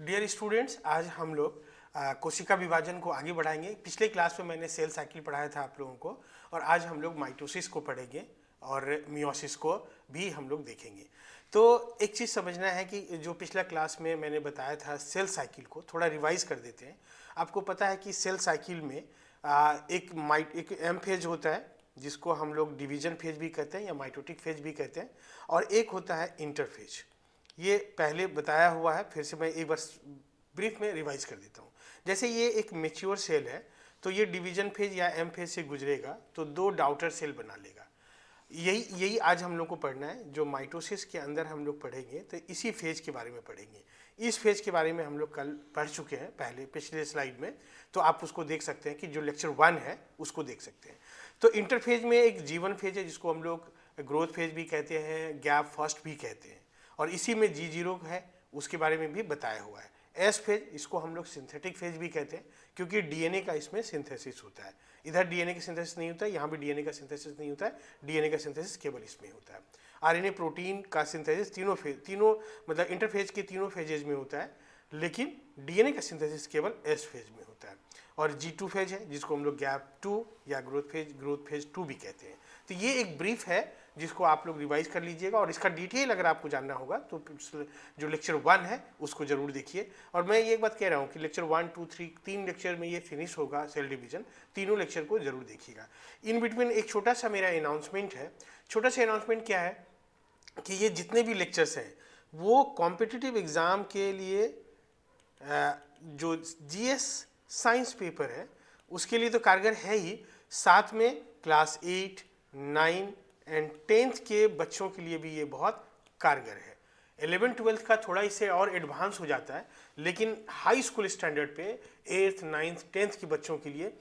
Dear students, आज हम लोग कोशिका विभाजन को आगे बढ़ाएंगे। पिछले क्लास में मैंने सेल साइकिल पढ़ाया था आप लोगों को, और आज हम लोग माइटोसिस को पढ़ेंगे और मियोसिस को भी हम लोग देखेंगे। तो एक चीज़ समझना है कि जो पिछला क्लास में मैंने बताया था सेल साइकिल को थोड़ा रिवाइज कर देते हैं। आपको पता है कि सेल साइकिल में एक एम फेज होता है जिसको हम लोग डिवीजन फेज भी कहते हैं या माइटोटिक फेज भी कहते हैं, और एक होता है इंटरफेज। ये पहले बताया हुआ है, फिर से मैं एक बार ब्रीफ में रिवाइज कर देता हूँ। जैसे ये एक मेच्योर सेल है तो ये डिवीजन फेज या एम फेज से गुजरेगा तो दो डाउटर सेल बना लेगा। यही यही आज हम लोग को पढ़ना है। जो माइटोसिस के अंदर हम लोग पढ़ेंगे तो इसी फेज के बारे में पढ़ेंगे। इस फेज के बारे में हम लोग कल पढ़ चुके हैं पहले पिछले स्लाइड में, तो आप उसको देख सकते हैं कि जो लेक्चर 1 है उसको देख सकते हैं। तो इंटरफेज में एक जीवन फेज है जिसको हम लोग ग्रोथ फेज भी कहते हैं, गैप फर्स्ट भी कहते हैं, और इसी में G0 है उसके बारे में भी बताया हुआ है। एस फेज, इसको हम लोग सिंथेटिक फेज भी कहते हैं क्योंकि डीएनए का इसमें सिंथेसिस होता है। इधर डीएनए का सिंथेसिस नहीं होता है, यहाँ भी डीएनए का सिंथेसिस नहीं होता है, डीएनए का सिंथेसिस केवल इसमें होता है। आरएनए प्रोटीन का सिंथेसिस तीनों मतलब इंटरफेज के तीनों फेजेज में होता है, लेकिन डीएनए का सिंथेसिस केवल एस फेज में होता है। और G2 फेज है जिसको हम लोग गैप 2 या ग्रोथ फेज 2 भी कहते हैं। तो ये एक ब्रीफ है जिसको आप लोग रिवाइज कर लीजिएगा, और इसका डिटेल अगर आपको जानना होगा तो जो लेक्चर 1 है उसको जरूर देखिए। और मैं ये एक बात कह रहा हूँ कि लेक्चर 1, 2, 3 तीन लेक्चर में ये फिनिश होगा सेल डिवीजन, तीनों लेक्चर को जरूर देखिएगा। इन बिटवीन एक छोटा सा मेरा अनाउंसमेंट है। छोटा सा अनाउंसमेंट क्या है कि ये जितने भी लेक्चर्स हैं वो कॉम्पिटिटिव एग्ज़ाम के लिए जो जीएस साइंस पेपर है उसके लिए तो कारगर है ही, साथ में क्लास 8, 9 एंड 10th के बच्चों के लिए भी ये बहुत कारगर है। 11th 12th का थोड़ा इससे और एडवांस हो जाता है, लेकिन हाई स्कूल स्टैंडर्ड पे 8th 9th 10th के बच्चों के लिए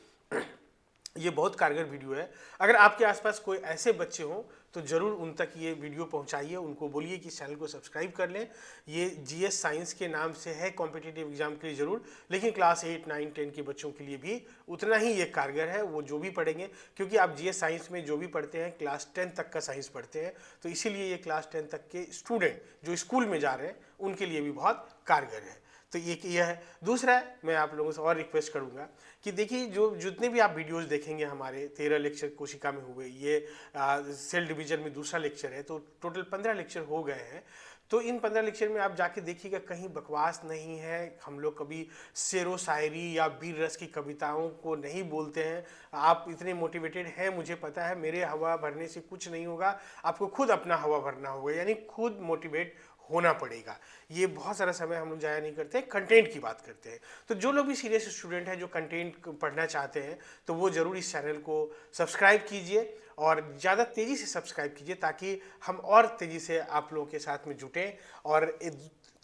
ये बहुत कारगर वीडियो है। अगर आपके आसपास कोई ऐसे बच्चे हों तो ज़रूर उन तक ये वीडियो पहुंचाइए, उनको बोलिए कि चैनल को सब्सक्राइब कर लें। ये जीएस साइंस के नाम से है, कॉम्पिटिटिव एग्जाम के लिए ज़रूर, लेकिन क्लास 8, 9, 10 के बच्चों के लिए भी उतना ही ये कारगर है, वो जो भी पढ़ेंगे। क्योंकि आप जीएस साइंस में जो भी पढ़ते हैं क्लास 10 तक का साइंस पढ़ते हैं, तो इसीलिए ये क्लास 10 तक के स्टूडेंट जो स्कूल में जा रहे हैं उनके लिए भी बहुत कारगर है। तो ये है। दूसरा, मैं आप लोगों से और रिक्वेस्ट करूंगा कि देखिए जो जितने भी आप वीडियोस देखेंगे हमारे 13 लेक्चर कोशिका में हुए, ये सेल डिवीजन में दूसरा लेक्चर है, तो टोटल 15 लेक्चर हो गए हैं। तो इन 15 लेक्चर में आप जाके देखिएगा कहीं बकवास नहीं है। हम लोग कभी शेरो शायरी या वीर रस की कविताओं को नहीं बोलते हैं। आप इतने मोटिवेटेड हैं, मुझे पता है। मेरे हवा भरने से कुछ नहीं होगा, आपको खुद अपना हवा भरना होगा, यानी खुद मोटिवेट होना पड़ेगा। ये बहुत सारा समय हम लोग जाया नहीं करते, कंटेंट की बात करते हैं। तो जो लोग भी सीरियस स्टूडेंट हैं जो कंटेंट पढ़ना चाहते हैं तो वो ज़रूर इस चैनल को सब्सक्राइब कीजिए, और ज़्यादा तेज़ी से सब्सक्राइब कीजिए ताकि हम और तेज़ी से आप लोगों के साथ में जुटें। और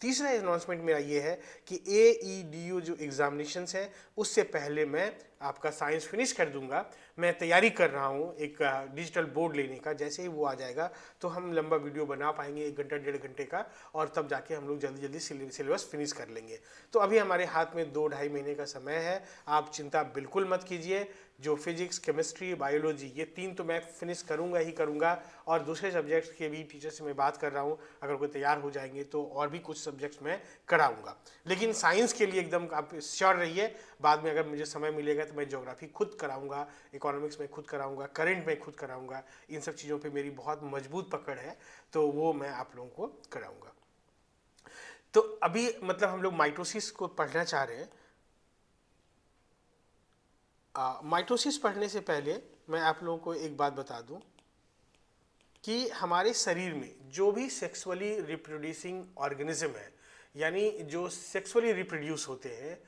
तीसरा अनाउंसमेंट मेरा ये है कि AEDU जो एग्जामिनेशंस है उससे पहले मैं आपका साइंस फिनिश कर दूंगा। मैं तैयारी कर रहा हूँ एक डिजिटल बोर्ड लेने का। जैसे ही वो आ जाएगा तो हम लंबा वीडियो बना पाएंगे, 1 घंटा 1.5 घंटे का, और तब जाके हम लोग जल्दी जल्दी सिलेबस फिनिश कर लेंगे। तो अभी हमारे हाथ में 2-2.5 महीने का समय है, आप चिंता बिल्कुल मत कीजिए। जो फिजिक्स, केमिस्ट्री, बायोलॉजी, ये 3 तो मैं फिनिश करूंगा ही करूंगा, और दूसरे सब्जेक्ट्स के भी टीचर से मैं बात कर रहा हूँ, अगर कोई तैयार हो जाएंगे तो और भी कुछ सब्जेक्ट्स मैं कराऊंगा। लेकिन साइंस के लिए एकदम आप श्योर रहिए, बाद में अगर मुझे समय मिलेगा तो मैं ज्योग्राफी खुद कराऊंगा, इकोनॉमिक्स में खुद कराऊंगा, करंट में खुद कराऊंगा। इन सब चीज़ों पे मेरी बहुत मजबूत पकड़ है, तो वो मैं आप लोगों को कराऊंगा। तो अभी मतलब हम लोग माइटोसिस को पढ़ना चाह रहे हैं। माइटोसिस पढ़ने से पहले मैं आप लोगों को एक बात बता दूं कि हमारे शरीर में जो भी सेक्सुअली रिप्रोड्यूसिंग ऑर्गेनिज्म है, यानी जो सेक्सुअली रिप्रोड्यूस होते हैं,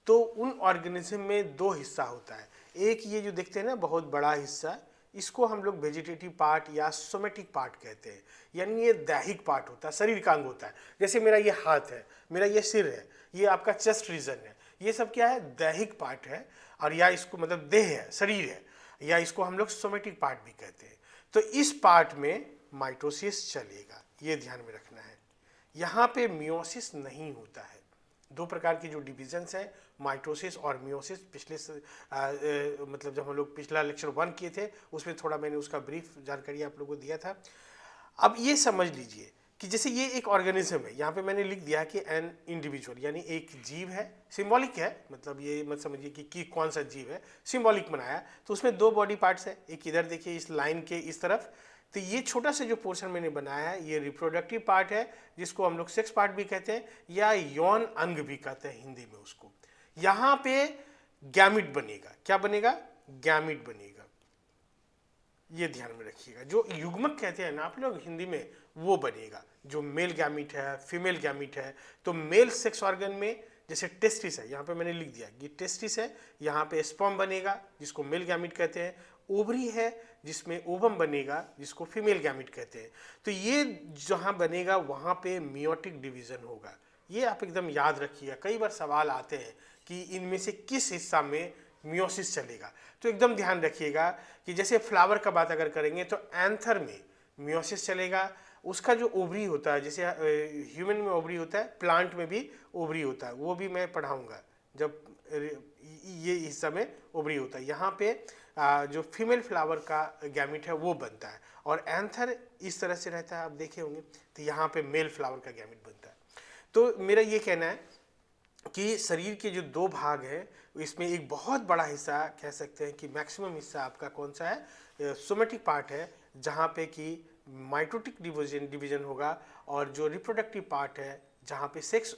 तो उन ऑर्गेनिज्म में 2 हिस्सा होता है। एक ये जो देखते हैं ना बहुत बड़ा हिस्सा, इसको हम लोग वेजिटेटिव पार्ट या सोमेटिक पार्ट कहते हैं, यानी ये दैहिक पार्ट होता है, शरीर का अंग होता है। जैसे मेरा ये हाथ है, मेरा ये सिर है, ये आपका चेस्ट रीजन है, ये सब क्या है, दैहिक पार्ट है, और या इसको मतलब देह है, शरीर है, या इसको हम लोग सोमेटिक पार्ट भी कहते हैं। तो इस पार्ट में माइटोसिस चलेगा, ये ध्यान में रखना है। यहाँ पे मियोसिस नहीं होता है। 2 प्रकार की जो डिविजन्स हैं, माइटोसिस और मियोसिस, मतलब जब हम लोग पिछला लेक्चर 1 किए थे उसमें थोड़ा मैंने उसका ब्रीफ जानकारी आप लोगों को दिया था। अब ये समझ लीजिए कि जैसे ये एक ऑर्गेनिज्म है, यहाँ पे मैंने लिख दिया कि एन इंडिविजुअल, यानी एक जीव है, सिंबॉलिक है, मतलब ये मत समझिए कि कौन सा जीव है, सिंबॉलिक बनाया। तो उसमें दो बॉडी पार्ट्स है, एक इधर देखिए इस लाइन के इस तरफ, तो ये छोटा सा जो पोर्शन मैंने बनाया है ये रिप्रोडक्टिव पार्ट है, जिसको हम लोग सेक्स पार्ट भी कहते हैं या यौन अंग भी कहते हैं हिंदी में उसको। यहाँ पे गैमिट बनेगा, क्या बनेगा, गैमिट बनेगा, ये ध्यान में रखिएगा। जो युग्मक कहते हैं ना आप लोग हिंदी में, वो बनेगा, जो मेल गैमिट है, फीमेल गैमिट है। तो मेल सेक्स ऑर्गन में जैसे टेस्टिस है, यहाँ पे मैंने लिख दिया ये टेस्टिस है, यहाँ पे स्पर्म बनेगा जिसको मेल गैमिट कहते हैं, ओवरी है जिसमें ओवम बनेगा जिसको फीमेल गैमिट कहते हैं। तो ये जहाँ बनेगा वहाँ पे मियोटिक डिवीजन होगा। ये आप एकदम याद रखिएगा, कई बार सवाल आते हैं कि इनमें से किस हिस्सा में मियोसिस चलेगा। तो एकदम ध्यान रखिएगा कि जैसे फ्लावर का बात अगर करेंगे तो एंथर में मियोसिस चलेगा, उसका जो ओवरी होता है, जैसे ह्यूमन में ओवरी होता है, प्लांट में भी ओवरी होता है, वो भी मैं पढ़ाऊंगा जब ये हिस्सा में ओवरी होता है। यहाँ पे जो फीमेल फ्लावर का गैमिट है वो बनता है, और एंथर इस तरह से रहता है, आप देखे होंगे, तो यहाँ पे मेल फ्लावर का गैमिट बनता है। तो मेरा ये कहना है कि शरीर के जो दो भाग हैं इसमें एक बहुत बड़ा हिस्सा कह सकते हैं कि मैक्सिमम हिस्सा आपका कौन सा है, सोमेटिक पार्ट है, जहाँ पे कि माइटोटिक डिवीजन होगा, और जो रिप्रोडक्टिव पार्ट है जहाँ पे सेक्स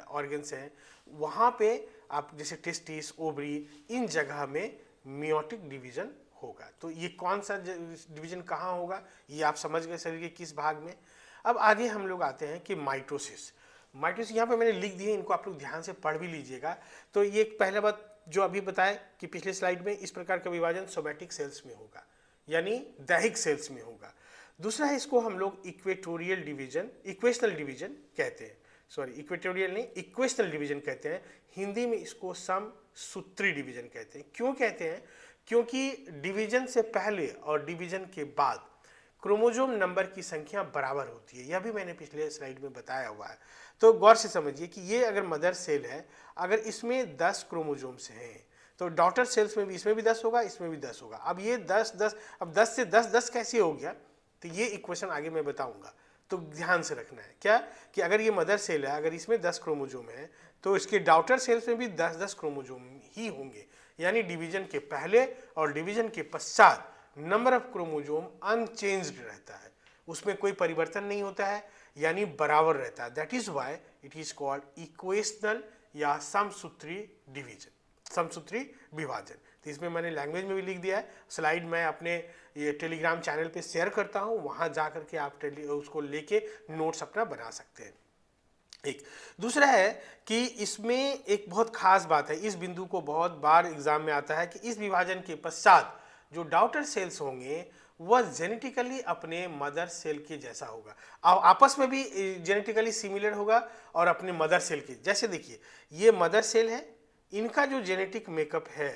ऑर्गन्स हैं वहाँ पे आप जैसे टेस्टिस, ओवरी, इन जगह में मियोटिक डिवीजन होगा। तो ये कौन सा डिवीजन कहाँ होगा ये आप समझ गए शरीर के किस भाग में। अब आगे हम लोग आते हैं कि माइटोसिस। माइटोसिस यहाँ पे मैंने लिख दिए, इनको आप लोग ध्यान से पढ़ भी लीजिएगा। तो ये पहला बात जो अभी बताया कि पिछले स्लाइड में, इस प्रकार का विभाजन सोमैटिक सेल्स में होगा, यानी दैहिक सेल्स में होगा। दूसरा है, इसको हम लोग इक्वेटोरियल डिवीजन, इक्वेशनल डिवीजन कहते हैं, सॉरी इक्वेटोरियल नहीं, इक्वेशनल डिवीजन कहते हैं। हिंदी में इसको समसूत्री डिवीजन कहते हैं। क्यों कहते हैं, क्योंकि डिवीजन से पहले और डिवीजन के बाद क्रोमोजोम नंबर की संख्या बराबर होती है, यह भी मैंने पिछले स्लाइड में बताया हुआ है। तो गौर से समझिए कि ये अगर मदर सेल है, अगर इसमें 10 क्रोमोजोम्स हैं तो डॉटर सेल्स में भी, इसमें भी 10 होगा, इसमें भी 10 होगा। अब ये 10 अब 10 से 10 कैसे हो गया, तो ये इक्वेशन आगे मैं बताऊंगा। तो ध्यान से रखना है क्या, कि अगर ये मदर सेल है, अगर इसमें 10 क्रोमोजोम है तो इसके डॉटर सेल्स में भी 10 क्रोमोजोम ही होंगे, यानी डिवीजन के पहले और डिवीजन के पश्चात नंबर ऑफ क्रोमोजोम अनचेंज्ड रहता है, उसमें कोई परिवर्तन नहीं होता है, यानी बराबर रहता है। That is why it is called equational या समसूत्री डिवीजन, समसूत्री विभाजन। तो इसमें मैंने लैंग्वेज में भी लिख दिया है, स्लाइड मैं अपने ये टेलीग्राम चैनल पे शेयर करता हूँ, वहाँ जा करके आप उसको लेके नोट्स अपना बना सकते हैं। एक दूसरा है कि इसमें एक बहुत खास बात है, इस बिंदु को बहुत बार एग्जाम में आता है कि इस विभाजन के पश्चात जो डॉटर सेल्स होंगे वह जेनेटिकली अपने मदर सेल के जैसा होगा, और आपस में भी जेनेटिकली सिमिलर होगा और अपने मदर सेल के जैसे। देखिए ये मदर सेल है, इनका जो जेनेटिक मेकअप है,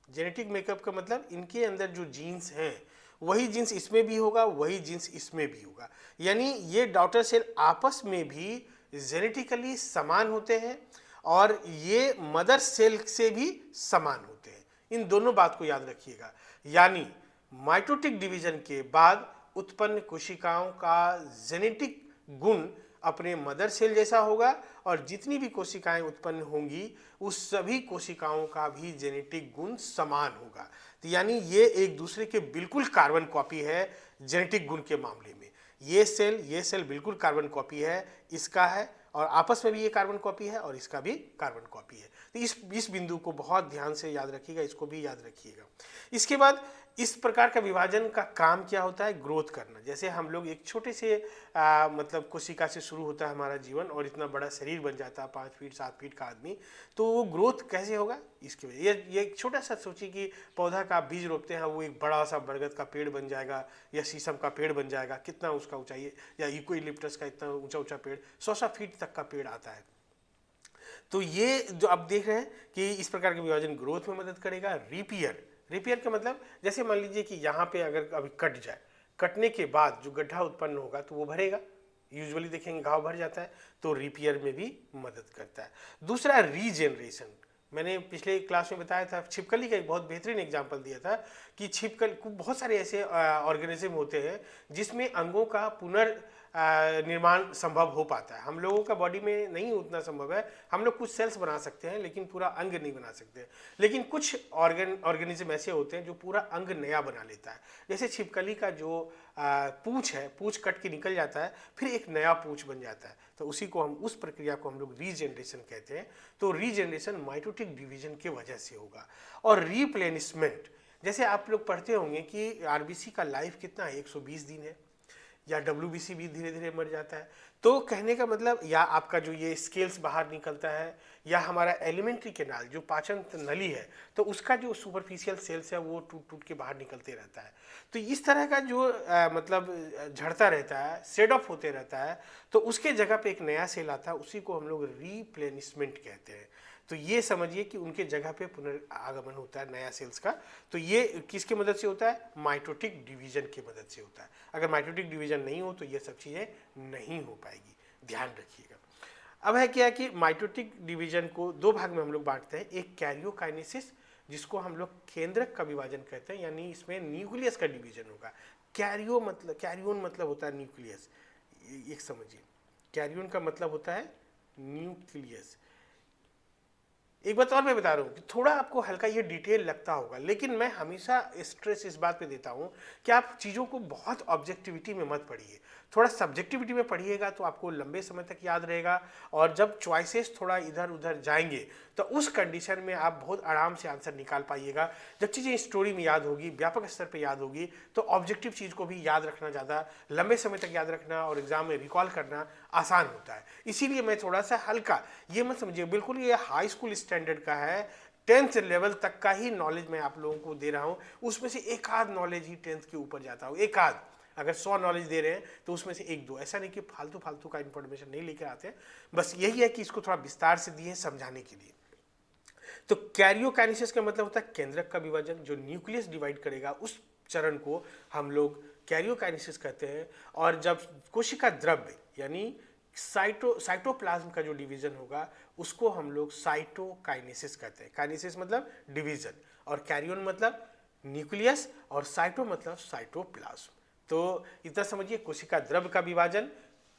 जेनेटिक मेकअप का मतलब इनके अंदर जो जीन्स हैं वही जीन्स इसमें भी होगा, वही जीन्स इसमें भी होगा, यानी ये डॉटर सेल आपस में भी जेनेटिकली समान होते हैं और ये मदर सेल से भी समान होते हैं। इन दोनों बात को याद रखिएगा, यानी माइटोटिक डिवीजन के बाद उत्पन्न कोशिकाओं का जेनेटिक गुण अपने मदर सेल जैसा होगा, और जितनी भी कोशिकाएं उत्पन्न होंगी उस सभी कोशिकाओं का भी जेनेटिक गुण समान होगा। तो यानी ये एक दूसरे के बिल्कुल कार्बन कॉपी है जेनेटिक गुण के मामले में। ये सेल बिल्कुल कार्बन कॉपी है, इसका है, और आपस में भी ये कार्बन कॉपी है और इसका भी कार्बन कॉपी है। तो इस बिंदु को बहुत ध्यान से याद रखिएगा, इसको भी याद रखिएगा। इसके बाद इस प्रकार का विभाजन का काम क्या होता है, ग्रोथ करना। जैसे हम लोग एक छोटे से मतलब कोशिका से शुरू होता है हमारा जीवन और इतना बड़ा शरीर बन जाता है 5 फीट 7 फीट का आदमी, तो वो ग्रोथ कैसे होगा, इसकी वजह ये एक छोटा सा सोचिए कि पौधा का बीज रोपते हैं, वो एक बड़ा सा बरगद का पेड़ बन जाएगा या शीशम का पेड़ बन जाएगा, कितना उसका ऊंचाई है, या यूकेलिप्टस का इतना ऊंचा ऊंचा पेड़ 100 फीट तक का पेड़ आता है। तो ये जो आप देख रहे हैं कि इस प्रकार का विभाजन ग्रोथ में मदद करेगा। रिपेयर का मतलब जैसे मान लीजिए कि यहाँ पे अगर अभी कट जाए, कटने के बाद जो गड्ढा उत्पन्न होगा तो वो भरेगा, यूजुअली देखेंगे घाव भर जाता है, तो रिपेयर में भी मदद करता है। दूसरा रीजेनरेशन, मैंने पिछले क्लास में बताया था, छिपकली का एक बहुत बेहतरीन एग्जाम्पल दिया था कि छिपकली बहुत सारे ऐसे ऑर्गेनिज्म होते हैं जिसमें अंगों का निर्माण संभव हो पाता है। हम लोगों का बॉडी में नहीं उतना संभव है। हम लोग कुछ सेल्स बना सकते हैं लेकिन पूरा अंग नहीं बना सकते। लेकिन कुछ ऑर्गेनिज्म ऐसे होते हैं जो पूरा अंग नया बना लेता है। जैसे छिपकली का जो पूंछ है, पूंछ कट के निकल जाता है, फिर एक नया पूंछ बन जाता है। तो उसी को हम, उस प्रक्रिया को हम लोग रीजनरेशन कहते हैं। तो रीजनरेशन माइटोटिक डिवीजन की वजह से होगा। और रीप्लेनिशमेंट, जैसे आप लोग पढ़ते होंगे कि आरबीसी का लाइफ कितना है, 120 दिन है, या डब्ल्यूबीसी भी धीरे धीरे मर जाता है। तो कहने का मतलब, या आपका जो ये स्केल्स बाहर निकलता है, या हमारा एलिमेंट्री कैनाल जो पाचन नली है, तो उसका जो सुपरफिशियल सेल्स है वो टूट टूट के बाहर निकलते रहता है। तो इस तरह का जो मतलब झड़ता रहता है, सेड ऑफ होते रहता है, तो उसके जगह पे एक नया सेल आता है, उसी को हम लोग रीप्लेनिशमेंट कहते हैं। तो ये समझिए कि उनके जगह पे पुनर्आगमन होता है नया सेल्स का। तो ये किसकी मदद से होता है? माइटोटिक डिवीजन की मदद से होता है। अगर माइटोटिक डिवीजन नहीं हो तो ये सब चीज़ें नहीं हो पाएगी, ध्यान रखिएगा। अब है क्या कि माइटोटिक डिवीजन को दो भाग में हम लोग बांटते हैं। एक कैरियोकाइनेसिस, जिसको हम लोग केंद्रक का विभाजन कहते हैं, यानी इसमें न्यूक्लियस का डिवीजन होगा। कैरियोन मतलब होता है न्यूक्लियस, एक समझिए, कैरियोन का मतलब होता है न्यूक्लियस। एक बात और मैं बता रहा हूँ कि थोड़ा आपको हल्का ये डिटेल लगता होगा, लेकिन मैं हमेशा स्ट्रेस इस बात पे देता हूँ कि आप चीज़ों को बहुत ऑब्जेक्टिविटी में मत पढ़िए, थोड़ा सब्जेक्टिविटी में पढ़िएगा तो आपको लंबे समय तक याद रहेगा। और जब चॉइसेस थोड़ा इधर उधर जाएंगे तो उस कंडीशन में आप बहुत आराम से आंसर निकाल पाइएगा। जब चीज़ें स्टोरी में याद होगी, व्यापक स्तर पर याद होगी, तो ऑब्जेक्टिव चीज़ को भी याद रखना ज़्यादा लंबे समय तक याद रखना और एग्जाम में रिकॉल करना आसान होता है। इसीलिए मैं थोड़ा सा हल्का, ये मत समझिए बिल्कुल ये हाई स्कूल स्टैंडर्ड का है, 10th लेवल तक का ही नॉलेज मैं आप लोगों को दे रहा हूँ। उसमें से एक आध नॉलेज ही 10th के ऊपर जाता हो, एक आध। अगर 100 नॉलेज दे रहे हैं तो उसमें से एक दो, ऐसा नहीं कि फालतू फालतू का इंफॉर्मेशन नहीं लेकर आते हैं। बस यही है कि इसको थोड़ा विस्तार से दिए समझाने के लिए। तो कैरियोकाइनेसिस का मतलब होता है केंद्रक का विभाजन, जो न्यूक्लियस डिवाइड करेगा उस चरण को हम लोग कैरियोकाइनेसिस कहते हैं। और जब कोशिका द्रव्य यानी साइटोप्लाज्म का जो डिवीजन होगा उसको हम लोग साइटोकाइनेसिस कहते हैं। काइनेसिस मतलब डिवीजन, और कैरियोन मतलब न्यूक्लियस, और साइटो मतलब साइटोप्लाज्म। तो इतना समझिए, कोशिका द्रव्य का विभाजन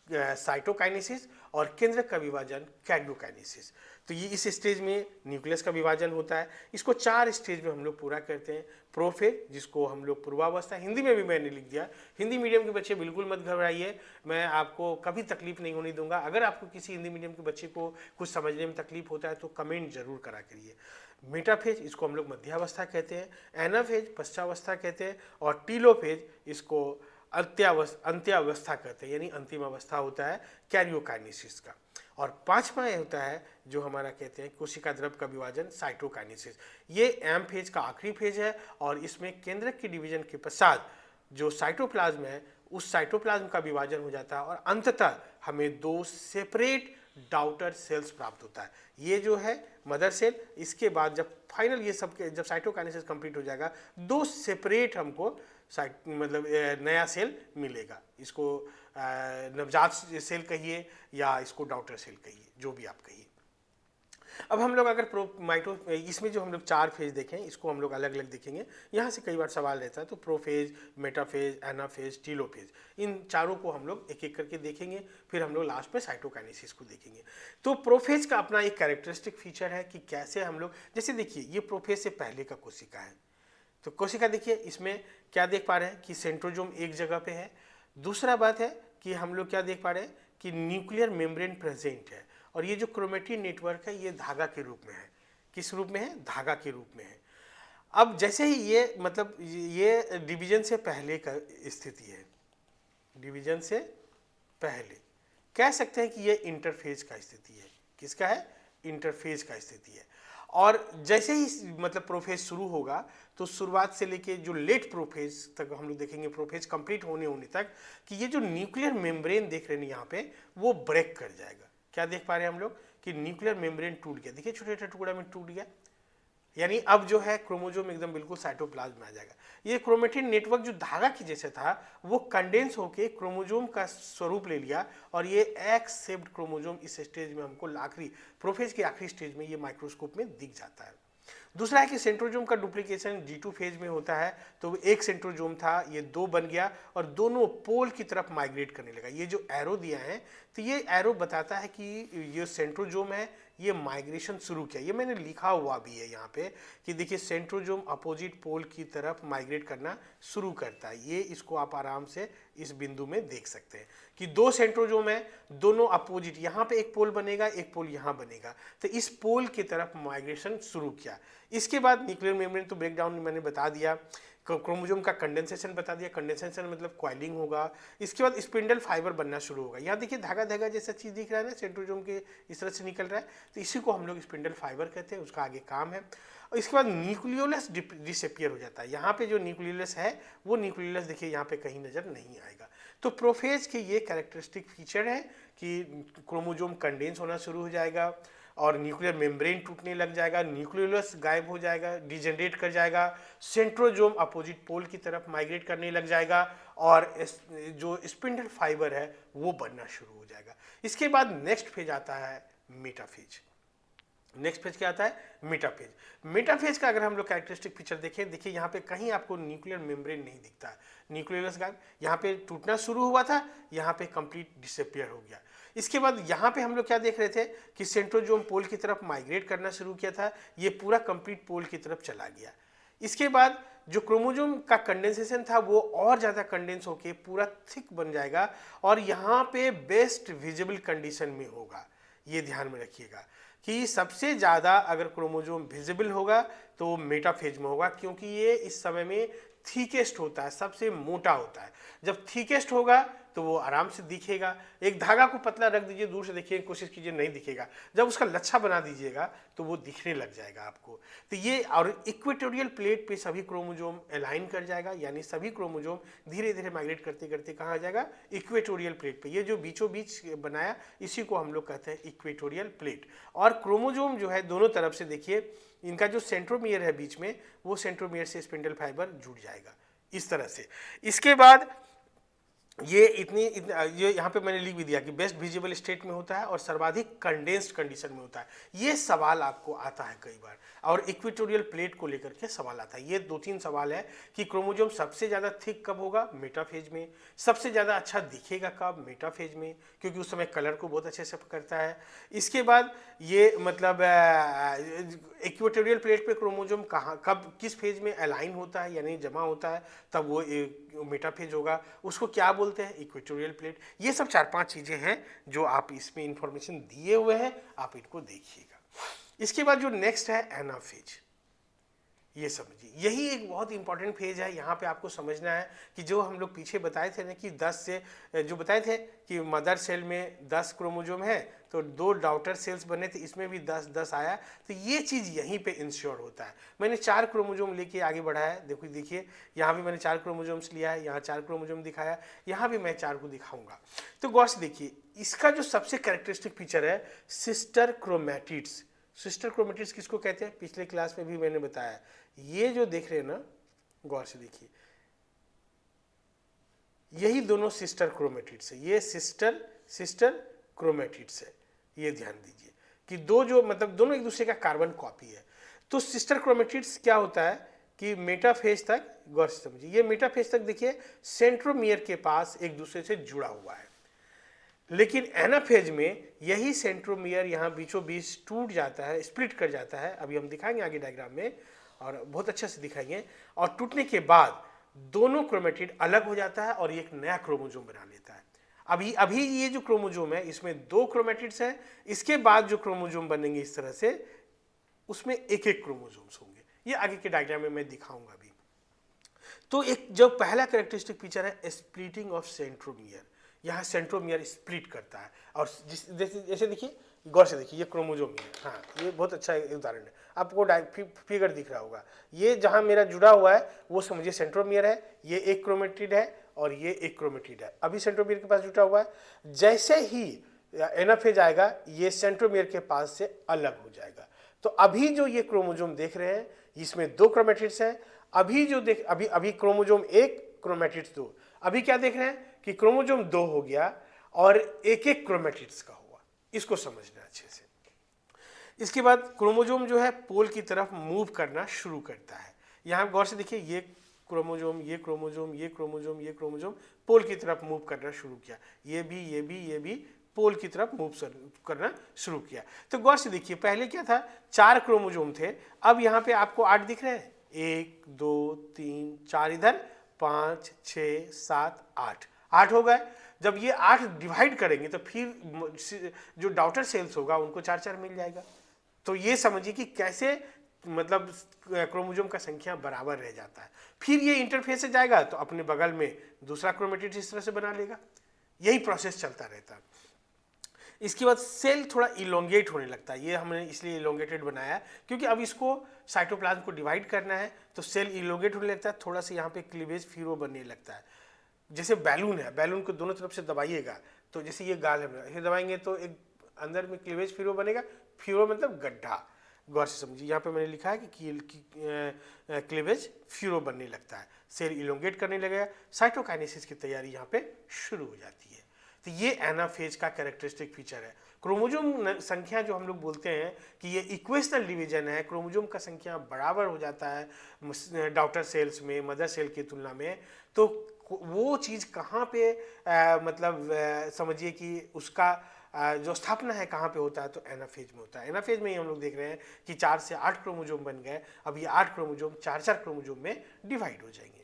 साइटोकाइनेसिस और केंद्र का विभाजन कैरियोकाइनेसिस। तो ये इस स्टेज में न्यूक्लियस का विभाजन होता है। इसको 4 स्टेज में हम लोग पूरा करते हैं। प्रोफेज, जिसको हम लोग पूर्वावस्था, हिंदी में भी मैंने लिख दिया। हिंदी मीडियम के बच्चे बिल्कुल मत घबराइए, मैं आपको कभी तकलीफ नहीं होने दूंगा। अगर आपको किसी हिंदी मीडियम के बच्चे को कुछ समझने में तकलीफ होता है तो कमेंट जरूर करा करिए। मेटाफेज, इसको हम लोग मध्यावस्था कहते हैं। एनाफेज पश्चावस्था कहते हैं। और टीलोफेज, इसको अंत्यावस्था कहते हैं, यानी अंतिम अवस्था होता है कैरियोकाइनेसिस का। और पांचवा होता है जो हमारा कहते हैं कोशिका द्रव्य का विभाजन साइटोकाइनेसिस। ये एम फेज का आखिरी फेज है, और इसमें केंद्रक की डिवीजन के पश्चात जो साइटोप्लाज्म है उस साइटोप्लाज्म का विभाजन हो जाता है, और अंततः हमें 2 सेपरेट डाउटर सेल्स प्राप्त होता है। ये जो है मदर सेल, इसके बाद जब फाइनल ये सब के जब साइटोकाइनेसिस कंप्लीट हो जाएगा, 2 सेपरेट हमको मतलब नया सेल मिलेगा। इसको नवजात सेल कहिए या इसको डाउटर सेल कहिए, जो भी आप कहिए। अब हम लोग अगर इसमें जो हम लोग 4 फेज देखें, इसको हम लोग अलग अलग देखेंगे। यहाँ से कई बार सवाल रहता है, तो प्रोफेज, मेटाफेज, एनाफेज, टीलोफेज, इन चारों को हम लोग एक एक करके देखेंगे। फिर हम लोग लास्ट में साइटोकाइनेसिस को देखेंगे। तो प्रोफेज का अपना एक कैरेक्टरिस्टिक फीचर है कि कैसे हम लोग, जैसे देखिए ये प्रोफेज से पहले का कोशिका है। तो कोशिका देखिए, इसमें क्या देख पा रहे हैं कि सेंट्रोजोम एक जगह पे है। दूसरा बात है कि हम लोग क्या देख पा रहे हैं कि न्यूक्लियर मेम्ब्रेन प्रेजेंट है, और ये जो क्रोमेटिन नेटवर्क है ये धागा के रूप में है। किस रूप में है? धागा के रूप में है। अब जैसे ही ये मतलब ये डिवीजन से पहले का स्थिति है, डिवीजन से पहले कह सकते हैं कि ये इंटरफेज का स्थिति है। किसका है? इंटरफेज का स्थिति है। और जैसे ही मतलब प्रोफेज शुरू होगा तो शुरुआत से लेके जो लेट प्रोफेज तक हम लोग देखेंगे, प्रोफेज कंप्लीट होने तक, कि ये जो न्यूक्लियर मेम्ब्रेन देख रहे हैं यहाँ पे वो ब्रेक कर जाएगा। क्या देख पा रहे हैं हम लोग कि न्यूक्लियर मेम्ब्रेन टूट गया। देखिए छोटे छोटे टुकड़ा में टूट गया, यानी अब जो है क्रोमोजोम एकदम बिल्कुल साइटोप्लाज्म में आ जाएगा। ये क्रोमेटिन नेटवर्क जो धागा की जैसे था वो कंडेंस होके क्रोमोजोम का स्वरूप ले लिया, और ये एक्स शेप्ड क्रोमोजोम इस स्टेज में हमको आखिरी प्रोफेज के आखिरी स्टेज में ये माइक्रोस्कोप में दिख जाता है। दूसरा है कि सेंट्रोजोम का डुप्लीकेशन G2 फेज में होता है, तो एक सेंट्रोजोम था, ये दो बन गया और दोनों पोल की तरफ माइग्रेट करने लगा। ये जो एरो दिया है, तो ये एरो बताता है कि ये सेंट्रोजोम है, ये माइग्रेशन शुरू किया। ये मैंने लिखा हुआ भी है यहाँ पे कि देखिए सेंट्रोजोम अपोजिट पोल की तरफ माइग्रेट करना शुरू करता है। ये इसको आप आराम से इस बिंदु में देख सकते हैं कि दो सेंट्रोजोम है, दोनों अपोजिट, यहाँ पे एक पोल बनेगा, एक पोल यहाँ बनेगा, तो इस पोल की तरफ माइग्रेशन शुरू किया। इसके बाद न्यूक्लियर मेम्ब्रेन तो ब्रेक डाउन मैंने बता दिया, क्रोमोजोम का कंडेंसेशन बता दिया, कंडेंसेशन मतलब क्वाइलिंग होगा। इसके बाद स्पिंडल फाइबर बनना शुरू होगा। यहाँ देखिए धागा धागा जैसा चीज़ दिख रहा है ना, सेंट्रोजोम के इस तरह से निकल रहा है, तो इसी को हम लोग स्पिंडल फाइबर कहते हैं, उसका आगे काम है। और इसके बाद न्यूक्लियोलस डिसअपियर हो जाता है। यहाँ पे जो न्यूक्लियोलस है वो न्यूक्लियोलस देखिए यहाँ पे कहीं नजर नहीं आएगा। तो प्रोफेज के ये कैरेक्टरिस्टिक फीचर है कि क्रोमोजोम कंडेंस होना शुरू हो जाएगा और न्यूक्लियर मेम्ब्रेन टूटने लग जाएगा, न्यूक्लियोलस गायब हो जाएगा, डिजेनरेट कर जाएगा, सेंट्रोजोम अपोजिट पोल की तरफ माइग्रेट करने लग जाएगा और जो स्पिंडल फाइबर है वो बनना शुरू हो जाएगा। इसके बाद नेक्स्ट फेज आता है मेटाफेज। नेक्स्ट फेज क्या आता है? मेटाफेज। मेटाफेज का अगर हम लोग कैरेक्टरिस्टिक फीचर देखें, देखिए यहाँ पे कहीं आपको न्यूक्लियर मेम्ब्रेन नहीं दिखता है, न्यूक्लियस गायब, यहाँ पे टूटना शुरू हुआ था, यहाँ पे कंप्लीट डिसअपियर हो गया। इसके बाद यहाँ पे हम लोग क्या देख रहे थे कि सेंट्रोजोम पोल की तरफ माइग्रेट करना शुरू किया था, ये पूरा कंप्लीट पोल की तरफ चला गया। इसके बाद जो क्रोमोजोम का कंडेंसेशन था वो और ज़्यादा कंडेंस होके पूरा थिक बन जाएगा और यहाँ पे बेस्ट विजिबल कंडीशन में होगा। ये ध्यान में रखिएगा कि सबसे ज़्यादा अगर क्रोमोजोम विजिबल होगा तो मेटाफेज में होगा, क्योंकि ये इस समय में थिकेस्ट होता है, सबसे मोटा होता है। जब थिकेस्ट होगा तो वो आराम से दिखेगा। एक धागा को पतला रख दीजिए, दूर से देखिए, कोशिश कीजिए, नहीं दिखेगा। जब उसका लच्छा बना दीजिएगा तो वो दिखने लग जाएगा आपको। तो ये और इक्वेटोरियल प्लेट पे सभी क्रोमोजोम अलाइन कर जाएगा, यानी सभी क्रोमोजोम धीरे धीरे माइग्रेट करते करते कहाँ आ जाएगा? इक्वेटोरियल प्लेट पे। ये जो बीचों बीच बनाया इसी को हम लोग कहते हैं इक्वेटोरियल प्लेट। और क्रोमोजोम जो है दोनों तरफ से देखिए, इनका जो सेंट्रोमियर है बीच में, वो सेंट्रोमियर से स्पिंडल फाइबर जुड़ जाएगा इस तरह से। इसके बाद ये ये यहाँ पे मैंने लिख भी दिया कि बेस्ट विजिबल स्टेट में होता है और सर्वाधिक कंडेंस्ड कंडीशन में होता है। ये सवाल आपको आता है कई बार, और इक्वेटोरियल प्लेट को लेकर के सवाल आता है। ये 2-3 सवाल है कि क्रोमोजोम सबसे ज़्यादा थिक कब होगा? मेटाफेज में। सबसे ज़्यादा अच्छा दिखेगा कब? मेटाफेज में, क्योंकि उस समय कलर को बहुत अच्छे से करता है। इसके बाद ये मतलब इक्वेटोरियल प्लेट पे क्रोमोजोम कहाँ कब किस फेज में अलाइन होता है यानी जमा होता है, तब वो मेटाफेज होगा। उसको क्या बोलते हैं? Equatorial plate. ये सब 4-5 चीज़ें हैं जो आप इसमें इंफॉर्मेशन दिए हुए हैं, आप इनको देखिएगा। इसके बाद जो नेक्स्ट है एनाफेज, ये समझिए, यही एक बहुत इंपॉर्टेंट फेज है। यहाँ पे आपको समझना है कि जो हम लोग पीछे बताए थे ना कि 10 से जो बताए थे कि मदर सेल में 10 क्रोमोजोम है, तो 2 डॉटर सेल्स बने थे, इसमें भी 10-10 आया, तो ये चीज़ यहीं पे इंश्योर होता है। मैंने 4 क्रोमोजोम लेके आगे बढ़ाया है, देखो देखिए यहाँ भी मैंने 4 क्रोमोजोम्स लिया है, यहाँ 4 क्रोमोजोम दिखाया, यहाँ भी मैं 4 को दिखाऊंगा। तो गौर से देखिए, इसका जो सबसे कैरेक्टरिस्टिक फीचर है सिस्टर क्रोमैटिड्स। सिस्टर क्रोमैटिड्स किसको कहते हैं? पिछले क्लास में भी मैंने बताया। ये जो देख रहे हैं ना, गौर से देखिए, यही दोनों सिस्टर क्रोमैटिड्स है। ये सिस्टर क्रोमैटिड्स है, ये ध्यान दीजिए कि दो जो मतलब दोनों एक दूसरे का कार्बन कॉपी है। तो सिस्टर क्रोमैटिड्स क्या होता है कि मेटाफेज तक, गौर से समझिए, ये मेटाफेज तक देखिए सेंट्रोमियर के पास एक दूसरे से जुड़ा हुआ है, लेकिन एनाफेज में यही सेंट्रोमियर यहाँ बीचों बीच टूट जाता है, स्प्लिट कर जाता है। अभी हम दिखाएंगे आगे डायग्राम में और बहुत अच्छे से दिखाएंगे। और टूटने के बाद दोनों क्रोमेटिड अलग हो जाता है और एक नया क्रोमोजोम बना लेता है। अभी ये जो क्रोमोजोम है इसमें 2 क्रोमेटिड्स हैं, इसके बाद जो क्रोमोजोम बनेंगे इस तरह से, उसमें एक एक क्रोमोजोम्स होंगे। ये आगे के डायग्राम में मैं दिखाऊंगा अभी। तो एक जो पहला कैरेक्टरिस्टिक फीचर है स्प्लिटिंग ऑफ सेंट्रोमियर, यहाँ सेंट्रोमियर स्प्लिट करता है। और जैसे देखिए, गौर से देखिए, ये क्रोमोजोम है, हाँ ये बहुत अच्छा उदाहरण है, आपको फिगर दिख रहा होगा। ये जहाँ मेरा जुड़ा हुआ है वो समझिए सेंट्रोमियर है, ये एक क्रोमेटिड है और ये एक क्रोमेटिड है, अभी सेंट्रोमियर के पास जुड़ा हुआ है। जैसे ही एनाफेज आएगा ये सेंट्रोमियर के पास से अलग हो जाएगा। तो अभी जो ये क्रोमोजोम देख रहे हैं इसमें 2 क्रोमेटिड्स हैं। अभी क्रोमोजोम 1 क्रोमेटिड्स 2। अभी क्या देख रहे हैं कि क्रोमोजोम 2 हो गया और एक एक क्रोमेटिड्स का हुआ। इसको समझना अच्छे से। इसके बाद क्रोमोजोम जो है पोल की तरफ मूव करना शुरू करता है। यहाँ गौर से देखिए, ये क्रोमोजोम, ये क्रोमोजोम, ये क्रोमोजोम, ये क्रोमोजोम पोल की तरफ मूव करना शुरू किया। ये भी, ये भी, ये भी पोल की तरफ मूव करना शुरू किया। तो गौर से देखिए, पहले क्या था, 4 क्रोमोजोम थे, अब यहाँ पे आपको 8 दिख रहे हैं। 1 2 3 4, इधर 5 6 7 8, 8 हो गए। जब ये 8 डिवाइड करेंगे तो फिर जो डॉटर सेल्स होगा उनको 4 मिल जाएगा। तो ये समझिए कि कैसे मतलब क्रोमोजोम का संख्या बराबर रह जाता है। फिर ये इंटरफेस से जाएगा तो अपने बगल में दूसरा क्रोमेटिड इस तरह से बना लेगा। यही प्रोसेस चलता रहता है। इसके बाद सेल थोड़ा इलोंगेट होने लगता है। ये हमने इसलिए इलोंगेटेड बनाया क्योंकि अब इसको साइटोप्लाज्म को डिवाइड करना है, तो सेल इलोंगेट होने लगता है। थोड़ा सा यहाँ पे क्लीवेज फ्यूरो बनने लगता है। जैसे बैलून है, बैलून को दोनों तरफ से दबाइएगा तो जैसे ये गाल है, ये दबाएंगे तो एक अंदर में क्लीवेज फ्यूरो बनेगा। फ्यूरो मतलब गड्ढा। गौर से समझिए, यहाँ पे मैंने लिखा है कि क्लीवेज फ्यूरो बनने लगता है, सेल इलोंगेट करने लगेगा, साइटोकाइनेसिस की तैयारी यहाँ पे शुरू हो जाती है। तो ये एनाफेज का कैरेक्टरिस्टिक फीचर है। क्रोमोजोम संख्या जो हम लोग बोलते हैं कि ये इक्वेशनल डिवीजन है, क्रोमोजोम का संख्या बराबर हो जाता है डॉटर सेल्स में मदर सेल की तुलना में। तो वो चीज़ कहाँ पे समझिए कि उसका जो स्थापना है कहाँ पे होता है, तो एनाफेज में होता है। एनाफेज में ही हम लोग देख रहे हैं कि 4 से 8 क्रोमोजोम बन गए। अब ये 8 क्रोमोजोम 4-4 क्रोमोजोम में डिवाइड हो जाएंगे।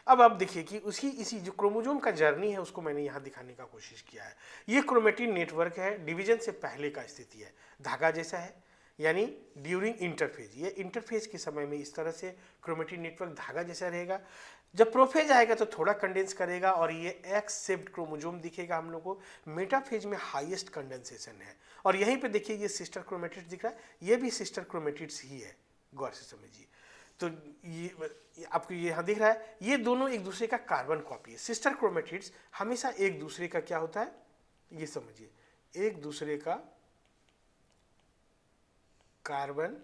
अब आप देखिए कि इसी जो क्रोमोजोम का जर्नी है उसको मैंने यहाँ दिखाने का कोशिश किया है। ये क्रोमेटिन नेटवर्क है, डिवीजन से पहले का स्थिति है, धागा जैसा है, यानी ड्यूरिंग इंटरफेज। ये इंटरफेज के समय में इस तरह से क्रोमेटिन नेटवर्क धागा जैसा रहेगा। जब प्रोफेज आएगा तो थोड़ा कंडेंस करेगा और ये एक्स शेप्ड क्रोमोजोम दिखेगा हम लोग को। मेटाफेज में हाईएस्ट कंडेंसेशन है और यहीं पे देखिए ये सिस्टर क्रोमेटिड्स दिख रहा है, ये भी सिस्टर क्रोमेटिड्स ही है। गौर से समझिए, तो ये आपको ये यहाँ दिख रहा है, ये दोनों एक दूसरे का कार्बन कॉपी है। सिस्टर क्रोमेटिड्स हमेशा एक दूसरे का क्या होता है, ये समझिए, एक दूसरे का कार्बन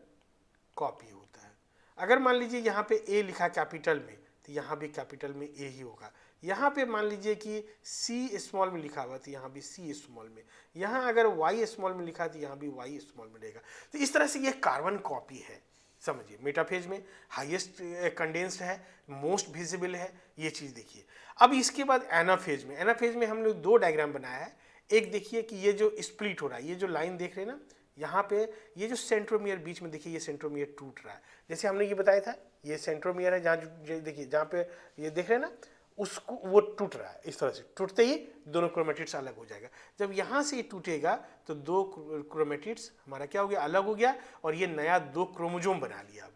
कॉपी होता है। अगर मान लीजिए यहाँ पे ए लिखा कैपिटल में तो यहाँ भी कैपिटल में ए ही होगा। यहाँ पे मान लीजिए कि सी स्मॉल में लिखा हुआ तो यहाँ भी सी स्मॉल में। यहाँ अगर वाई स्मॉल में लिखा तो यहाँ भी वाई स्मॉल में रहेगा। तो इस तरह से ये कार्बन कॉपी है, समझिए। मेटाफेज में हाईएस्ट कंडेंस्ड है, मोस्ट विजिबल है, ये चीज़ देखिए। अब इसके बाद एनाफेज में, एनाफेज में हम लोग 2 डायग्राम बनाया है। एक देखिए कि ये जो स्प्लिट हो रहा है, ये जो लाइन देख रहे हैं ना, यहाँ पे ये जो सेंट्रोमियर बीच में देखिए, ये सेंट्रोमियर टूट रहा है। जैसे हमने ये बताया था, ये सेंट्रोमियर है, जहाँ देखिए जहाँ पे ये देख रहे हैं ना, उसको वो टूट रहा है। इस तरह से टूटते ही दोनों क्रोमेटिड्स अलग हो जाएगा। जब यहाँ से ये टूटेगा तो 2 क्रोमेटिड्स हमारा क्या हो गया, अलग हो गया और ये नया 2 क्रोमोजोम बना लिया। अब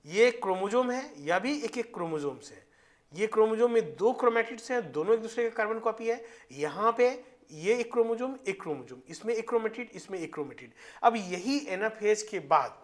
ये क्रोमोजोम है, या भी एक एक क्रोमोजोम से। ये क्रोमोजोम में 2 क्रोमेटिड्स हैं, दोनों एक दूसरे का कार्बन कॉपी है। यहाँ पे ये एक क्रोमोजोम, एक क्रोमोजोम, इसमें एक क्रोमेटिड, इसमें एक क्रोमेटिड। अब यही एनाफेज के बाद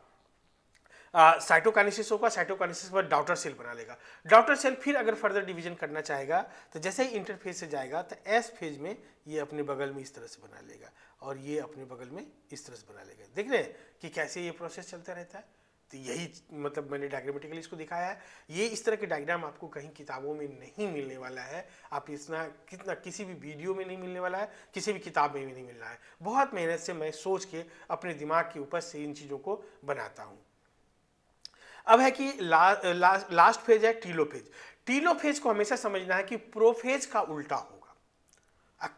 साइटोकाइनेसिस होगा। साइटोकाइनेसिस के बाद डॉटर सेल बना लेगा। डॉटर सेल फिर अगर फर्दर डिवीजन करना चाहेगा तो जैसे ही इंटरफेज से जाएगा तो एस फेज में ये अपने बगल में इस तरह से बना लेगा और ये अपने बगल में इस तरह से बना लेगा। देख रहे हैं कि कैसे ये प्रोसेस चलता रहता है। तो यही मैंने डायग्रामेटिकली इसको दिखाया है। ये इस तरह के डायग्राम आपको कहीं किताबों में नहीं मिलने वाला है। आप कितना किसी भी वीडियो में नहीं मिलने वाला है, किसी भी किताब में भी नहीं मिलना है। बहुत मेहनत से मैं सोच के अपने दिमाग के ऊपर से इन चीज़ों को बनाता हूँ। अब है कि लास्ट फेज है टीलोफेज। टीलोफेज को हमेशा समझना है कि प्रोफेज का उल्टा होगा,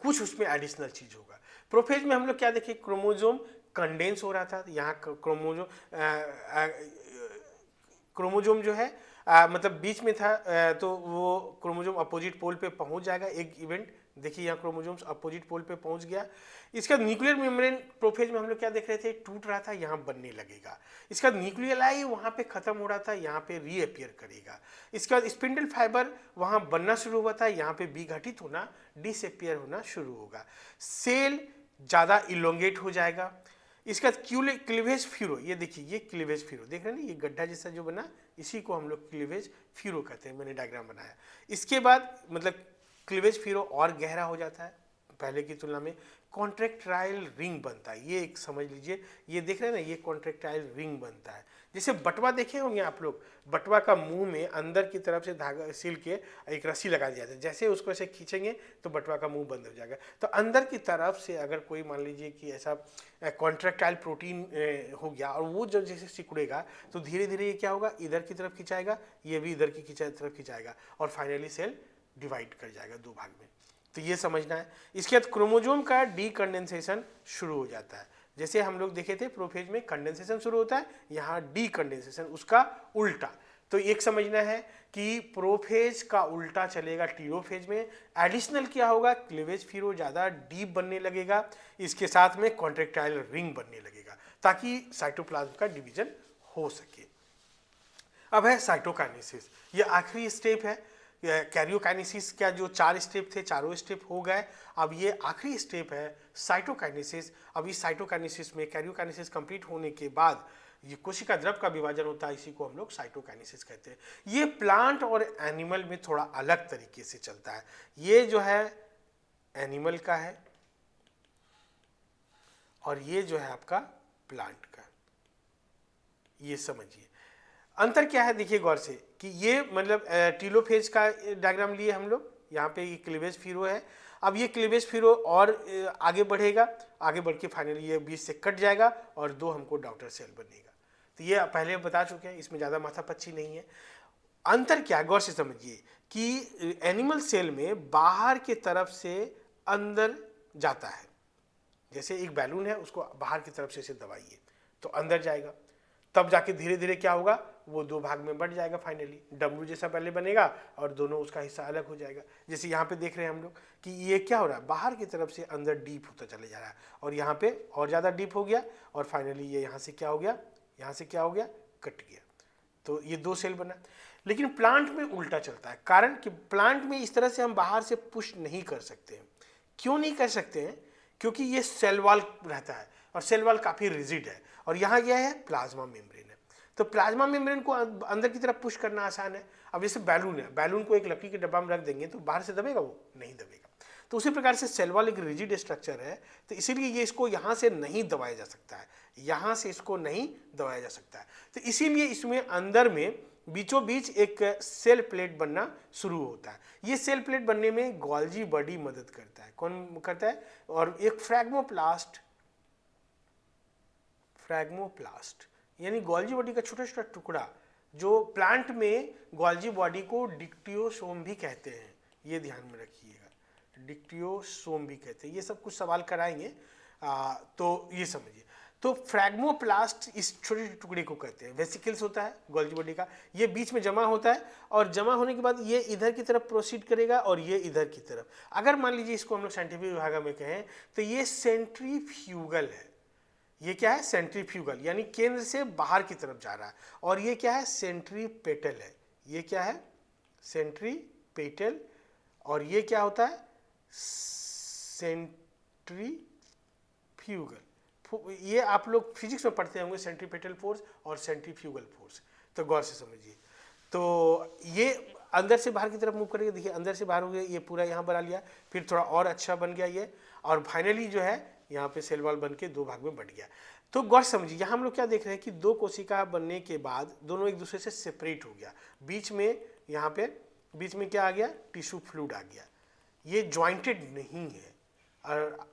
कुछ उसमें एडिशनल चीज होगा। प्रोफेज में हम लोग क्या देखें, क्रोमोजोम कंडेंस हो रहा था। यहाँ क्रोमोजोम जो है मतलब बीच में था, तो वो क्रोमोजोम अपोजिट पोल पे पहुंच जाएगा। एक इवेंट देखिए, यहाँ क्रोमोजोम्स अपोजिट पोल पे पहुंच गया। इसका न्यूक्लियर मेम्ब्रेन प्रोफेज में हम लोग क्या देख रहे थे, टूट रहा था, यहाँ बनने लगेगा। इसका न्यूक्लियलाई वहाँ पे खत्म हो रहा था, यहाँ पे रीअपियर करेगा। इसका स्पिंडल फाइबर वहाँ बनना शुरू हुआ था, यहाँ पे विघटित होना, डिसअपियर होना शुरू होगा। सेल ज़्यादा इलोंगेट हो जाएगा। इसका क्लीवेज फ्यूरो, ये देखिए, ये क्लीवेज फ्यूरो देख रहे हैं ना, ये गड्ढा जैसा जो बना, इसी को हम लोग क्लीवेज फ्यूरो कहते हैं। मैंने डायग्राम बनाया। इसके बाद मतलब क्लीवेज फ्यूरो और गहरा हो जाता है पहले की तुलना में। कॉन्ट्रैक्टाइल रिंग बनता है। ये एक समझ लीजिए, ये देख रहे हैं ना, ये कॉन्ट्रैक्टाइल रिंग बनता है। जैसे बटवा देखे होंगे आप लोग, बटवा का मुंह में अंदर की तरफ से धागा सिल के एक रस्सी लगा दिया जाता है, जैसे उसको ऐसे खींचेंगे तो बटवा का मुंह बंद हो जाएगा। तो अंदर की तरफ से अगर कोई मान लीजिए कि ऐसा कॉन्ट्रैक्टाइल प्रोटीन हो गया और वो जब जैसे सिकुड़ेगा तो धीरे धीरे ये क्या होगा, इधर की तरफ खिंचाएगा, ये भी इधर की तरफ खिंचाएगा और फाइनली सेल डिवाइड कर जाएगा दो भाग में। तो ये समझना है। इसके बाद क्रोमोजोम का डीकंडेंसेशन शुरू हो जाता है। जैसे हम लोग देखे थे प्रोफेज में कंडेंसेशन शुरू होता है, यहाँ डीकंडेंसेशन उसका उल्टा। तो एक समझना है कि प्रोफेज का उल्टा चलेगा टीलोफेज में। एडिशनल क्या होगा, क्लीवेज फिर वो ज़्यादा डीप बनने लगेगा, इसके साथ में कॉन्ट्रैक्टाइल रिंग बनने लगेगा ताकि साइटोप्लाज्म का डिवीजन हो सके। अब है साइटोकाइनेसिस, ये आखिरी स्टेप है। कैरियोकाइनेसिस का जो 4 स्टेप थे, चारों स्टेप हो गए। अब ये आखिरी स्टेप है साइटोकाइनेसिस। अब इस साइटोकाइनेसिस में कैरियोकाइनेसिस कंप्लीट होने के बाद ये कोशिका द्रव का विभाजन होता है, इसी को हम लोग साइटोकाइनेसिस कहते हैं। ये प्लांट और एनिमल में थोड़ा अलग तरीके से चलता है। ये जो है एनिमल का है और ये जो है आपका प्लांट का। ये समझिए अंतर क्या है, देखिए गौर से कि ये मतलब टीलोफेज का डायग्राम लिए हम लोग, यहाँ पे ये क्लीवेज फिरो है। अब ये क्लीवेज फिरो और आगे बढ़ेगा, आगे बढ़ के फाइनली ये बीच से कट जाएगा और दो हमको डॉटर सेल बनेगा। तो ये पहले बता चुके हैं, इसमें ज़्यादा माथापच्ची नहीं है। अंतर क्या है, गौर से समझिए कि एनिमल सेल में बाहर की तरफ से अंदर जाता है। जैसे एक बैलून है, उसको बाहर की तरफ से इसे दबाइए तो अंदर जाएगा, तब जाके धीरे धीरे क्या होगा, वो दो भाग में बढ़ जाएगा। फाइनली डब्लू जैसा पहले बनेगा और दोनों उसका हिस्सा अलग हो जाएगा। जैसे यहाँ पे देख रहे हैं हम लोग कि ये क्या हो रहा है, बाहर की तरफ से अंदर डीप होता चले जा रहा है और यहाँ पे और ज़्यादा डीप हो गया और फाइनली ये यहाँ से क्या हो गया, यहाँ से क्या हो गया, कट गया। तो ये दो सेल बना। लेकिन प्लांट में उल्टा चलता है, कारण कि प्लांट में इस तरह से हम बाहर से पुश नहीं कर सकते हैं। क्यों नहीं कर सकते हैं, क्योंकि ये सेल वॉल रहता है और सेल वॉल काफ़ी रिजिड है और यहाँ क्या है, प्लाज्मा मेम्ब्रेन है। तो प्लाज्मा मेम्ब्रेन को अंदर की तरफ पुश करना आसान है। अब जैसे बैलून है, बैलून को एक लकड़ी के डब्बा में रख देंगे तो बाहर से दबेगा, वो नहीं दबेगा। तो उसी प्रकार से सेल वॉल एक रिजिड स्ट्रक्चर है, तो इसीलिए ये इसको यहाँ से नहीं दबाया जा सकता है, यहाँ से इसको नहीं दबाया जा सकता है। तो इसीलिए इसमें अंदर में बीचों बीच एक सेल प्लेट बनना शुरू होता है। ये सेल प्लेट बनने में गोल्जी बॉडी मदद करता है। कौन करता है, और एक फ्रैग्मोप्लास्ट यानी गोल्जी बॉडी का छोटा छोटा टुकड़ा, जो प्लांट में गोल्जी बॉडी को डिक्टियोसोम भी कहते हैं, ये ध्यान में रखिएगा, डिक्टियोसोम भी कहते हैं। ये सब कुछ सवाल कराएंगे, तो ये समझिए। तो फ्रैग्मोप्लास्ट इस छोटे छोटे टुकड़े को कहते हैं। वेसिकल्स होता है गोल्जी बॉडी का, ये बीच में जमा होता है और जमा होने के बाद ये इधर की तरफ प्रोसीड करेगा और ये इधर की तरफ। अगर मान लीजिए इसको हम लोग साइंटिफिक भाषा में कहें तो ये सेंट्रीफ्यूगल है। ये क्या है, सेंट्रीफ्यूगल, यानी केंद्र से बाहर की तरफ जा रहा है। और ये क्या है, सेंट्रीपेटल है। ये क्या है, सेंट्रीपेटल। और ये क्या होता है, सेंट्रीफ्यूगल। ये आप लोग फिजिक्स में पढ़ते होंगे, सेंट्रीपेटल फोर्स और सेंट्रीफ्यूगल फोर्स। तो गौर से समझिए। तो ये अंदर से बाहर की तरफ मूव करेगा, देखिए अंदर से बाहर हो गया, ये पूरा यहाँ बना लिया, फिर थोड़ा और अच्छा बन गया ये, और फाइनली जो है यहाँ पे सेल वॉल बन के दो भाग में बट गया। तो गौर समझिए, यहाँ हम लोग क्या देख रहे हैं कि दो कोशिका बनने के बाद दोनों एक दूसरे से सेपरेट हो गया। बीच में यहाँ पे बीच में क्या आ गया, टिश्यू फ्लूइड आ गया। ये ज्वाइंटेड नहीं है, और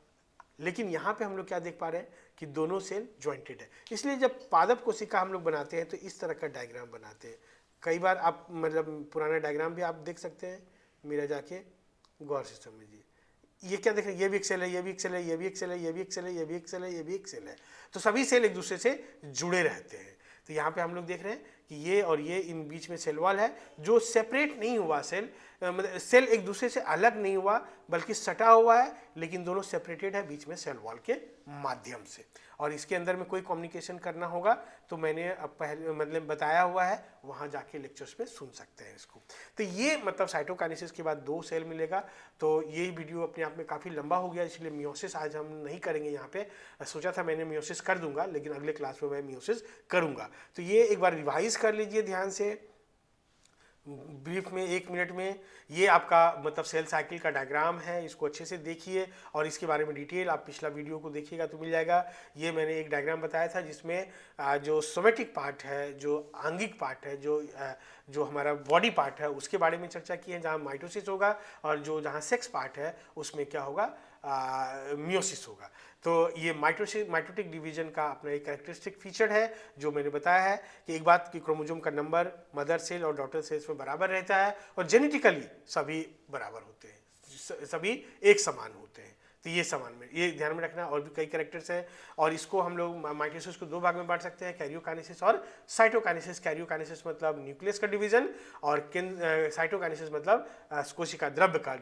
लेकिन यहाँ पे हम लोग क्या देख पा रहे हैं कि दोनों सेल ज्वाइंटेड है। इसलिए जब पादप कोशिका हम लोग बनाते हैं तो इस तरह का डायग्राम बनाते हैं। कई बार आप मतलब पुराना डायग्राम भी आप देख सकते हैं, मेरा जाके गौर से समझिए। ये क्या देख रहे हैं, ये भी एक सेल है, ये भी एक सेल है, ये भी एक सेल है, ये भी एक सेल है, ये भी एक सेल है, ये भी एक सेल है। तो सभी सेल एक दूसरे से जुड़े रहते हैं। तो यहाँ पे हम लोग देख रहे हैं कि ये और ये इन बीच में सेल वॉल है, जो सेपरेट नहीं हुआ सेल, मतलब सेल एक दूसरे से अलग नहीं हुआ बल्कि सटा हुआ है, लेकिन दोनों सेपरेटेड है बीच में सेल वॉल के माध्यम से। और इसके अंदर में कोई कम्युनिकेशन करना होगा तो मैंने अब पहले मतलब बताया हुआ है, वहाँ जाके लेक्चर्स पे सुन सकते हैं इसको। तो ये मतलब साइटोकाइनेसिस के बाद दो सेल मिलेगा। तो ये वीडियो अपने आप में काफ़ी लंबा हो गया, इसलिए मियोसिस आज हम नहीं करेंगे। यहाँ पे सोचा था मैंने मियोसिस कर दूंगा, लेकिन अगले क्लास में मैं मियोसिस करूँगा। तो ये एक बार रिवाइज कर लीजिए ध्यान से। ब्रीफ में 1 मिनट में ये आपका मतलब सेल साइकिल का डायग्राम है, इसको अच्छे से देखिए और इसके बारे में डिटेल आप पिछला वीडियो को देखिएगा तो मिल जाएगा। ये मैंने एक डायग्राम बताया था जिसमें जो सोमेटिक पार्ट है, जो आंगिक पार्ट है, जो हमारा बॉडी पार्ट है उसके बारे में चर्चा की है, जहाँ माइटोसिस होगा, और जहाँ सेक्स पार्ट है उसमें क्या होगा, मियोसिस होगा। तो ये माइटोटिक डिवीजन का अपना एक कैरेक्टरिस्टिक फीचर है जो मैंने बताया है कि एक बात कि क्रोमोसोम का नंबर मदर सेल और डॉटर सेल्स में बराबर रहता है और जेनेटिकली सभी बराबर होते हैं, सभी एक समान होते हैं। तो ये समान में ये ध्यान में रखना। और भी कई कैरेक्टर्स हैं और इसको हम लोग माइटोसिस को 2 भाग में बांट सकते हैं, कैरियोकाइनेसिस और साइटोकाइनेसिस। कैरियोकाइनेसिस मतलब न्यूक्लियस का डिवीजन और साइटोकाइनेसिस मतलब कोशिका द्रव्य का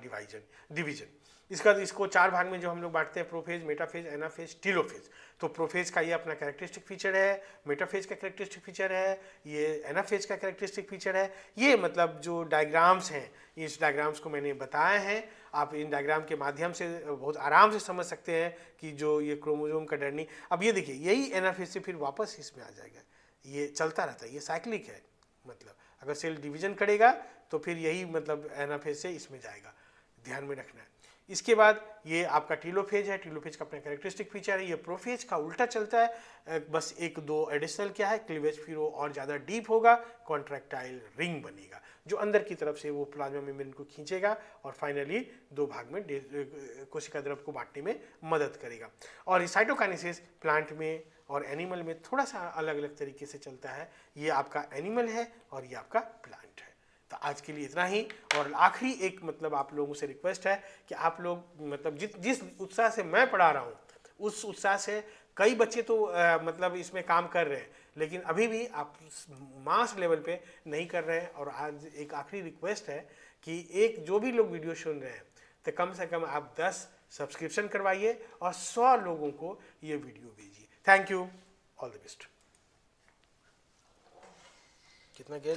डिवीजन। इसको 4 भाग में जो हम लोग बांटते हैं, प्रोफेज, मेटाफेज, एनाफेज, टीलोफेज। तो प्रोफेज का ये अपना कैरेक्टरिस्टिक फीचर है, मेटाफेज का कैरेक्टरिस्टिक फीचर है, ये एनाफेज का कैरेक्टरिस्टिक फीचर है। ये मतलब जो डायग्राम्स हैं, इस डायग्राम्स को मैंने बताए हैं। आप इन डायग्राम के माध्यम से बहुत आराम से समझ सकते हैं कि जो ये क्रोमोसोम का डरनी, अब ये देखिए यही एनाफेज से फिर वापस इसमें आ जाएगा, ये चलता रहता है, ये साइक्लिक है। मतलब अगर सेल डिवीजन करेगा तो फिर यही मतलब एनाफेज से इसमें जाएगा, ध्यान में रखना है। इसके बाद ये आपका टीलोफेज है, टीलोफेज का अपना कैरेक्टरिस्टिक फीचर है। ये प्रोफेज का उल्टा चलता है, बस 1-2 एडिशनल क्या है, क्लीवेज फिर वो और ज़्यादा डीप होगा, कॉन्ट्रैक्टाइल रिंग बनेगा जो अंदर की तरफ से वो प्लाज्मा मेम्ब्रेन को खींचेगा और फाइनली 2 भाग में कोशिका द्रव्य को बांटने में मदद करेगा। और ये साइटोकाइनेसिस प्लांट में और एनिमल में थोड़ा सा अलग अलग तरीके से चलता है। ये आपका एनिमल है और ये आपका प्लांट है। तो आज के लिए इतना ही। और आखिरी एक मतलब आप लोगों से रिक्वेस्ट है कि आप लोग मतलब जिस उत्साह से मैं पढ़ा रहा हूँ उस उत्साह से कई बच्चे तो मतलब इसमें काम कर रहे हैं, लेकिन अभी भी आप मास लेवल पे नहीं कर रहे हैं। और आज एक आखिरी रिक्वेस्ट है कि एक जो भी लोग वीडियो सुन रहे हैं तो कम से कम आप 10 सब्सक्रिप्शन करवाइए और 100 लोगों को ये वीडियो भेजिए। Thank you, all the best. कितना गया